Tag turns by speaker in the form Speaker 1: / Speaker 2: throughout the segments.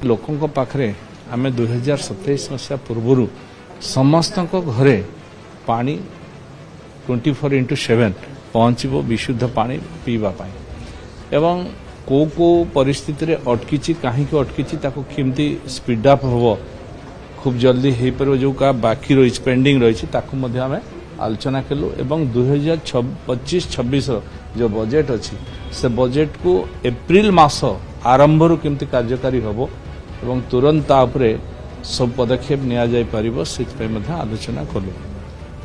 Speaker 1: लोकों पाखरे आम 2027 मसीहा पूर्व समस्त घरे पानी 24/7 पहुँचब विशुद्ध पानी पीवा एवं को परिस्थिति अटकी कहीं अटकी केमती स्पीडअप हम खूब जल्दी हो पार जो का बाकी रही पेंडिंग रही आम आलोचना कलु एवं 2025-26 जो बजेट अच्छी से बजेट को एप्रिल मास आरंभ केमती कार्यकारी हम एवं तुरंत तापरे सब पदक्षेप निया जाय परिबो से आलोचना कलु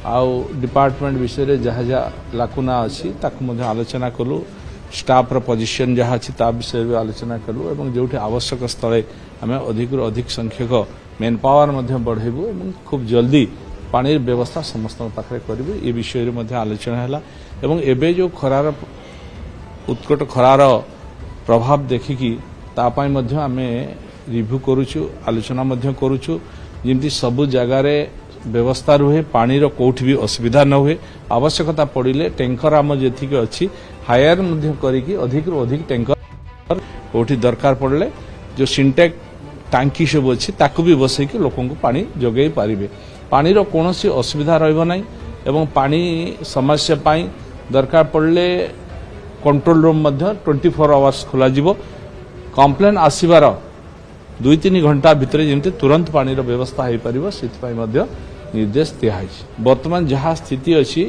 Speaker 1: आउ डिपार्टमेंट विषय जहाँ जहाँ लाकुना अच्छी ताकू आलोचना कलु स्टाफ पोजिशन जहाँ अच्छी ता विषय भी आलोचना कलु एवं जो आवश्यक स्थले आम अधिक संख्यक मेन पावर बढ़ेबू एवं खूब जल्दी पानी व्यवस्था समस्त पाखे करूँ ये विषय में आलोचना है एवं एबे जो खरार उत्कट खरार प्रभाव देखिकी तापाई मध्य आम रिव्यू करुचु आलोचना करुचु जमती सबु जगार व्यवस्था रुहे पानी रो कोठी भी असुविधा न हुए आवश्यकता पड़िले टैंकर आम जी अच्छी हायर करिकी अधिक टैंकर कोठी दरकार पड़ले जो सिंटेक टांकी सब अच्छी ताकू भी बसैकी लोकों को पानी जोगे पारिबे पानी रो कोनोसी असुविधा रहइबो नै एवं पानी समस्या पाई दरकार पड़ले कंट्रोल रूम मध्य 24 आवर्स खोला जिवो कंप्लेन आसीबार 2-3 घंटा भितर जमती तुरंत पानी रो व्यवस्था हो पारिबो सिथपाई मध्य निर्देश दिया है। वर्तमान जहाँ स्थिति अच्छी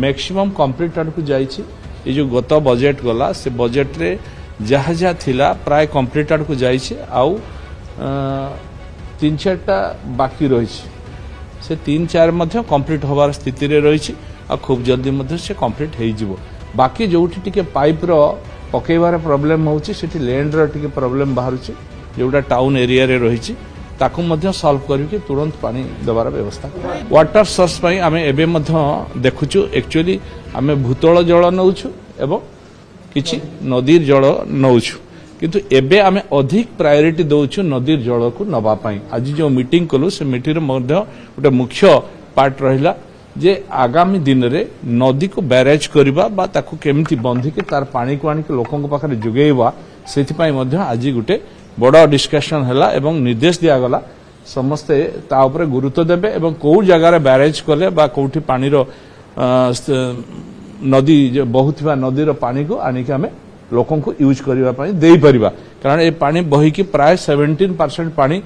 Speaker 1: मैक्सिमम कंप्लीट आड़ को जाइए ये जो गत बजेट गला से बजेट रे जहाँ जहाँ थिला प्राय कंप्लीट आड़ को जाइए आउ 3-4टा बाकी रही से 3-4 मध्य कंप्लीट होवार स्थिति रे रही आ खूब जल्दी मध्य से कंप्लीट हो जिवो बाकी जोठी टिके पाइप रो पकेबार प्रॉब्लम होउची सेठी लैंड रो टिके प्रॉब्लम बाहरुची जोटा टाउन एरिया रे रही ताकू मध्य सॉल्व करके तुरंत पानी देवार व्यवस्था वाटर सोर्स पाई आमे एबे मध्य देखुचु एक्चुअली आमे भूतल जल नौछु एवं किछि नदीर जल नौछु किंतु एबे आमे अधिक प्रायोरिटी दउछु नदीर जल को नबा पाई आज जो मीटिंग कलु से मीटिंग मध्य गोटे मुख्य पार्ट रहिला जे आगामी दिन रे नदी को बैरेज करबा बा ताकू केमती बंधी के तार पानी को आनी के लोकन को पाखरे जुगेइबा सेति पाई मध्य आज गुटे बड़ डिस्कशन है एवं निर्देश दिगला समस्ते ता उपरे गुरुत्व देबे एवं कौ जगार बैरेज कले बा कौटी पानी रो नदी जो बहुथिबा नदी रो पानी को आनिक आमे लोकन को यूज करबा पई देई परिबा कारण ए पानी बही की प्राय 17% पानी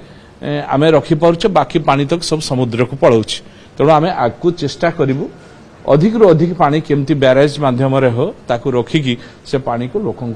Speaker 1: आमे रखी पारुछ बाकी पानी तक सब समुद्र को पळौछ तेणु आमे आगु चेष्टा करिवु अधिक रो अधिक पानी केमती बैरेज माध्यम रे हो ताकू रखिकी से पानी को लोकन